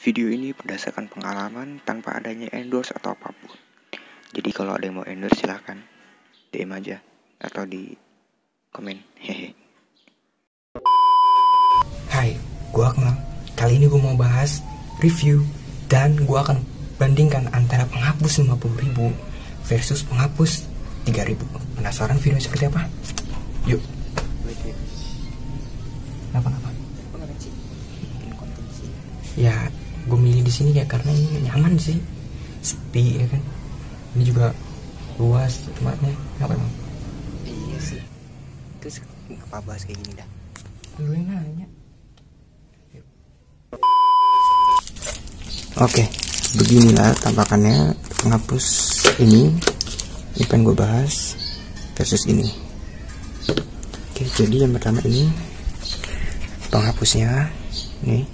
Video ini berdasarkan pengalaman tanpa adanya endorse atau apapun. Jadi kalau ada yang mau endorse silahkan DM aja atau di komen. Hehe. Hai, gua Akmal. Kali ini gua mau bahas review dan gua akan bandingkan antara penghapus 50.000 versus penghapus 3.000. Penasaran video seperti apa? Yuk. Kenapa? Ya, gue milih di sini ya karena ini nyaman sih, sepi ya kan. Ini juga luas tempatnya. Kenapa emang? Iya sih. Terus apa bahas kayak gini dah? Lu yang nanya. Oke, beginilah tampakannya penghapus ini. Ini pengen gue bahas versus ini. Oke, jadi yang pertama ini penghapusnya nih.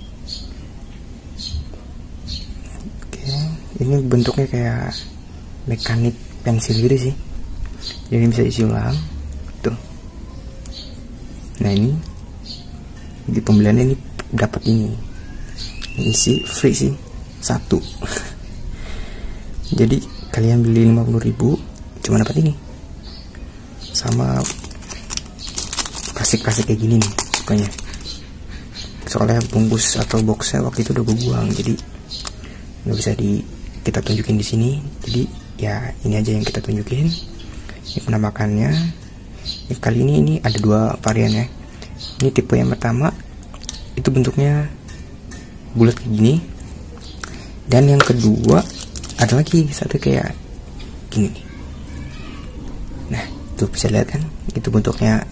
Ini bentuknya kayak mekanik pensil gitu sih, jadi bisa isi ulang tuh. Nah ini di pembelian ini dapat ini isi free sih satu. Jadi kalian beli 50.000 cuma dapat ini sama plastik kayak gini nih pokoknya. Soalnya bungkus atau boxnya waktu itu udah gue buang, jadi nggak bisa kita tunjukin di sini. Jadi ya ini aja yang kita tunjukin. Ini penampakannya. Kali ini ada dua varian ya. Ini tipe yang pertama itu bentuknya bulat kayak gini, dan yang kedua ada lagi satu kayak gini nih. Nah tuh bisa lihat kan, itu bentuknya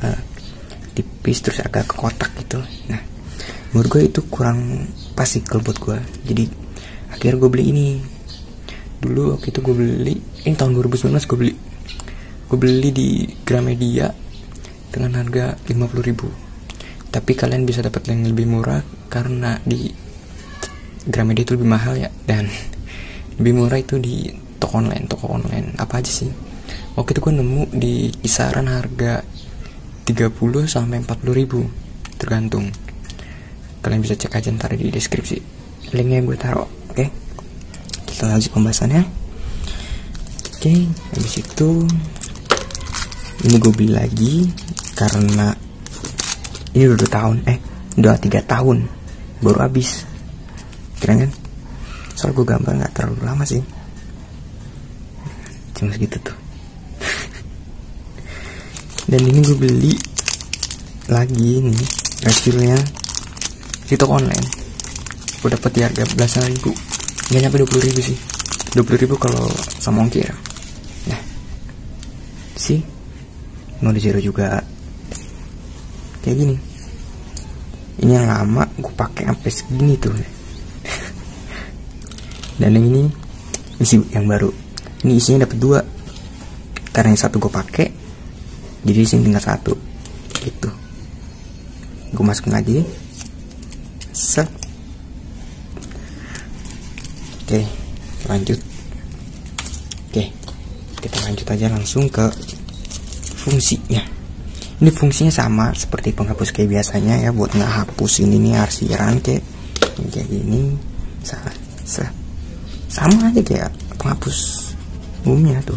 tipis terus agak ke kotak gitu. Nah menurut gue itu kurang pas sih kalau buat gue. Jadi akhirnya gue beli ini. Dulu waktu itu gue beli, ini tahun 2019 gue beli di Gramedia dengan harga 50.000. Tapi kalian bisa dapat yang lebih murah karena di Gramedia itu lebih mahal ya, dan lebih murah itu di toko online. Apa aja sih? Waktu itu gue nemu di kisaran harga 30 sampai 40.000 tergantung. Kalian bisa cek aja ntar di deskripsi. Linknya gue taruh. Oke, kita lanjut pembahasannya. Oke, habis itu ini gue beli lagi karena ini udah 2 tahun, udah 3 tahun baru habis. Keren kan? Soal gue gambar nggak terlalu lama sih, cuma segitu tuh. Dan ini gue beli lagi nih hasilnya di toko online. Gue dapet di harga belasan ribu, nggak nyampe 20.000 sih. 20.000 kalau sama ongkir. Nah sih mau di zero juga kayak gini. Ini yang lama gue pakai sampai segini tuh. Dan yang ini isi yang baru. Ini isinya dapat 2 karena yang satu gue pakai, jadi isinya tinggal 1 gitu. Gue masukin lagi. Set. Oke, lanjut. Oke, kita lanjut aja langsung ke fungsinya. Ini fungsinya sama seperti penghapus kayak biasanya ya, buat ngehapus ini nih arsiran kayak gini. Sama aja kayak penghapus umumnya tuh.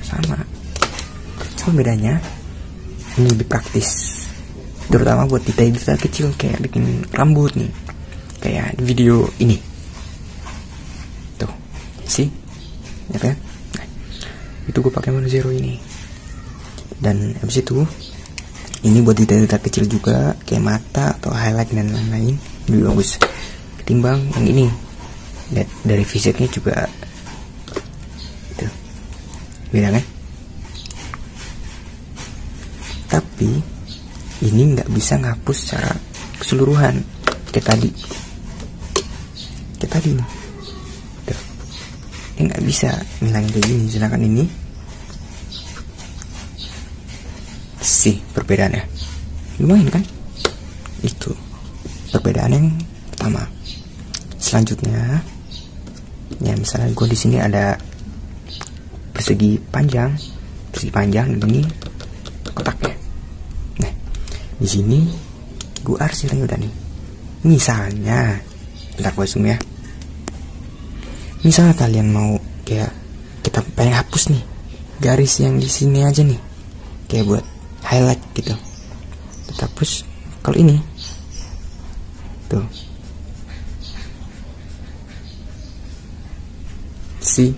Sama bedanya ini lebih praktis, terutama buat detail-detail kecil kayak bikin rambut nih, kayak di video ini tuh sih ya kan. Nah, itu gue pakai Mono Zero ini. Dan habis itu ini buat detail-detail kecil juga kayak mata atau highlight dan lain-lain, lebih bagus ketimbang yang ini. Dari fisiknya juga itu beda kan. Tapi ini nggak bisa ngapus secara keseluruhan kayak tadi nih. Ini nggak bisa ngilangin kayak gini. Sedangkan ini sih perbedaannya lumayan kan. Itu perbedaan yang pertama. Selanjutnya ya, misalnya gue di sini ada persegi panjang dan ini kotaknya. Nah di sini gue arsilnya udah nih. Misalnya bentar gue zoom ya. Misalnya kalian mau kayak kita pengen hapus nih garis yang di sini aja nih, kayak buat highlight gitu, kita hapus. Kalau ini tuh sih.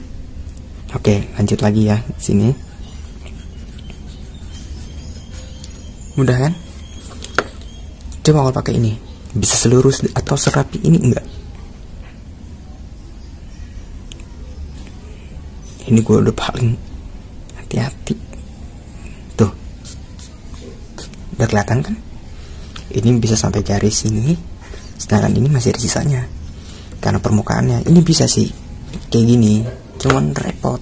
Oke, lanjut lagi ya sini. Mudah kan? Coba kalau pakai ini bisa selurus atau serapi ini enggak? Ini gue udah paling hati-hati. Tuh, udah kelihatan kan? Ini bisa sampai garis sini, sedangkan ini masih ada sisanya. Karena permukaannya ini bisa sih kayak gini, cuman repot,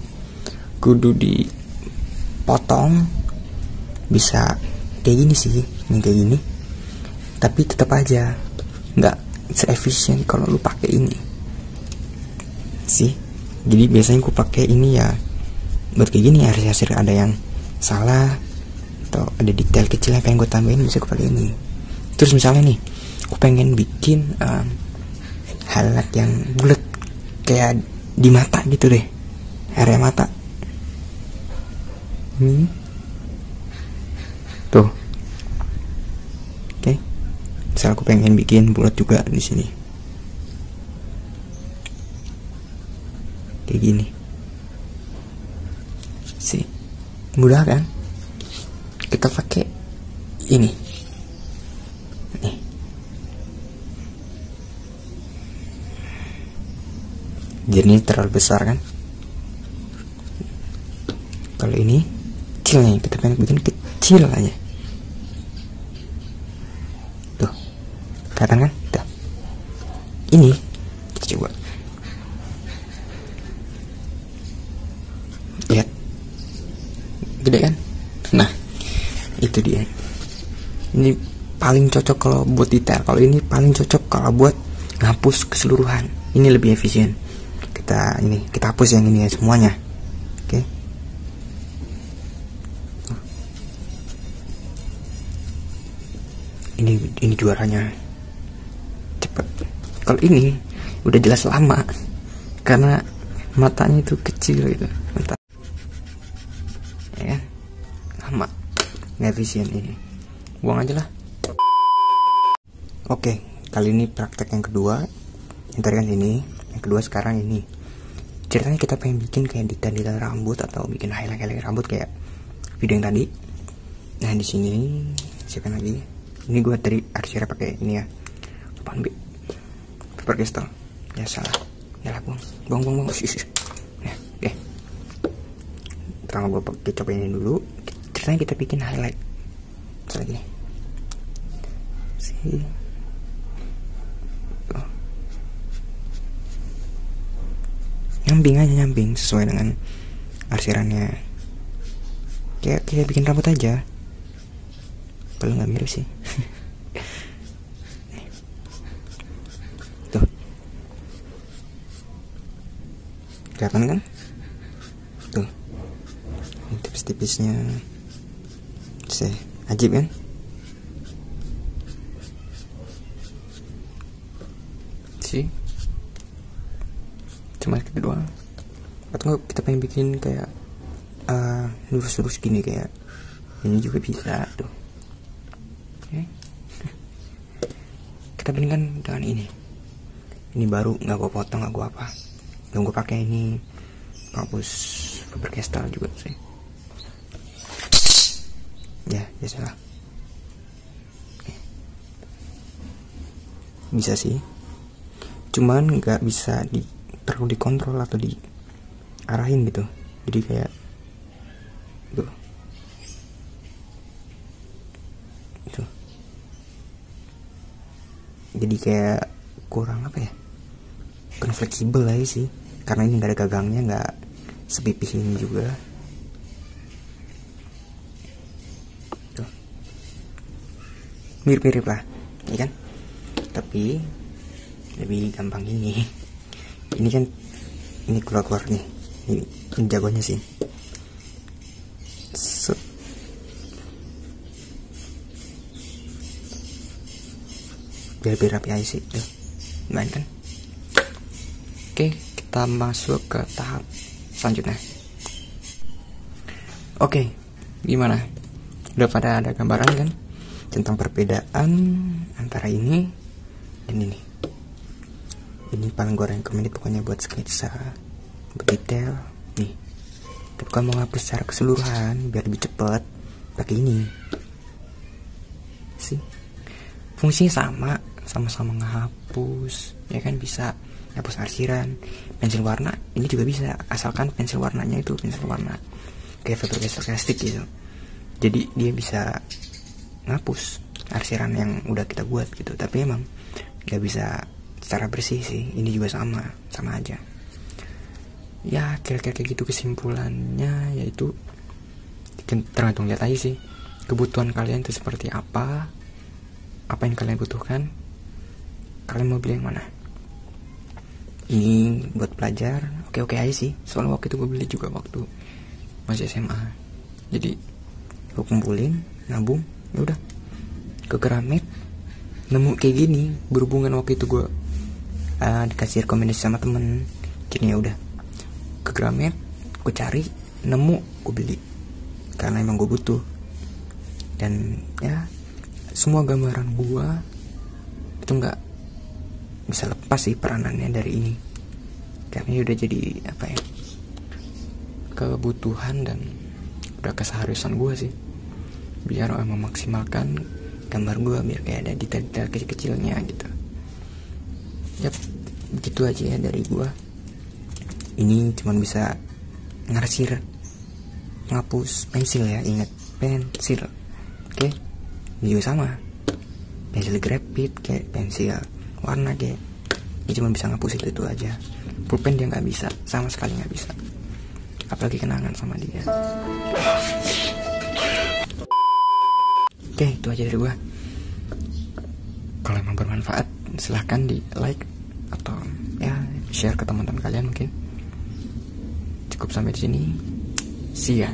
kudu dipotong. Bisa kayak gini sih, ini kayak gini. Tapi tetap aja nggak se-efisien kalau lu pakai ini sih. Jadi biasanya gue pakai ini ya buat kayak gini. Hasil ada yang salah atau ada detail kecil yang pengen gue tambahin, bisa gue pakai ini. Terus misalnya nih, gue pengen bikin highlight yang bulat kayak di mata gitu deh, area mata. Tuh, oke. Misal aku pengen bikin bulat juga di sini, kayak gini. Sih, mudah kan? Kita pakai ini. Nih. Jadi ini terlalu besar kan? Kalau ini kecil nih, kita pengen bikin kecil aja. Tuh, kelihatan kan? Tuh. Ini kita coba. Lihat, gede kan? Nah, itu dia. Ini paling cocok kalau buat detail. Kalau ini paling cocok kalau buat ngapus keseluruhan. Ini lebih efisien. Kita hapus yang ini ya semuanya. Oke. Ini juaranya cepet. Kalau ini udah jelas lama karena matanya itu kecil gitu. Mata. Ya kan? Lama. Nggak efisien ini. Buang aja lah. Oke, kali ini praktek yang kedua. Yang tadi kan ini, yang kedua sekarang ini. Ceritanya kita pengen bikin kayak detail-detail rambut atau bikin highlight rambut kayak video yang tadi. Nah di sini siapkan lagi. Ini gue tadi arsirnya pakai ini ya. Apaan bi? Paper crystal. Ya salah. Ya lah buang. Nah, oke. Pertama gue pakai coba ini dulu. Ceritanya kita bikin highlight. Misalnya gini. Sih. Nyamping sesuai dengan arsirannya. Kayak bikin rambut aja. Kalau nggak mirip sih. Tuh, kelihatan kan? Tuh, tipis-tipisnya, ajib kan? Sih. Cuma gitu doang. Atau kita pengen bikin kayak lurus-lurus gini kayak ini juga bisa tuh. Oke. Kita bandingkan dengan ini. Ini baru nggak gue potong, nggak gue apa. Yang gue pakai ini hapus paper crystal juga sih. Ya salah. Bisa sih. Cuman nggak bisa perlu dikontrol atau diarahin gitu. Jadi kayak tuh. Jadi kayak kurang apa ya? Kurang fleksibel aja sih. Karena ini nggak ada gagangnya, nggak sepipis ini juga. Tuh. Mirip-mirip lah, ya kan? Tapi lebih gampang ini. Ini kan ini keluar nih. Ini jagonya sih. Biar rapi aja sih tuh. Main kan? Oke, kita masuk ke tahap selanjutnya. Oke, gimana? Udah pada ada gambaran kan tentang perbedaan antara ini dan ini. Ini paling gue rekomend pokoknya buat sketsa, buat detail nih. Tapi kalau mau ngapus secara keseluruhan biar lebih cepet, pakai ini sih. Fungsinya sama-sama ngehapus, ya kan, bisa hapus arsiran. Pensil warna ini juga bisa, asalkan pensil warnanya itu pensil warna kayak Faber-Castell gitu. Jadi dia bisa ngapus arsiran yang udah kita buat gitu. Tapi emang gak bisa secara bersih sih. Ini juga sama aja. Ya kira-kira kayak gitu kesimpulannya, yaitu tergantung lihat aja sih kebutuhan kalian itu seperti apa yang kalian butuhkan. Kalian mau beli yang mana? Ini buat pelajar oke aja sih. Soalnya waktu itu gue beli juga waktu masih SMA. Jadi gue kumpulin, nabung, ya udah ke Gramet nemu kayak gini. Berhubungan waktu itu gue dikasih rekomendasi sama temen, jadi ya udah ke Gramet, gue cari, nemu, gue beli karena emang gue butuh. Dan ya semua gambaran gue itu nggak bisa lepas sih peranannya dari ini, karena udah jadi apa ya, kebutuhan dan udah keseharusan gue sih, biar memaksimalkan gambar gue, biar kayak ada detail-detail kecil-kecilnya gitu. Yap, begitu aja ya dari gue. Ini cuman bisa ngarsir, ngapus pensil ya, ingat pensil. Oke, ini juga sama, pensil grafit kayak pensil warna kayak ini cuma bisa ngapus itu aja. Pulpen dia nggak bisa, sama sekali nggak bisa, apalagi kenangan sama dia. Oke, itu aja dari gua. Kalau emang bermanfaat silahkan di like atau ya share ke teman-teman kalian mungkin. Cukup sampai di sini. See ya.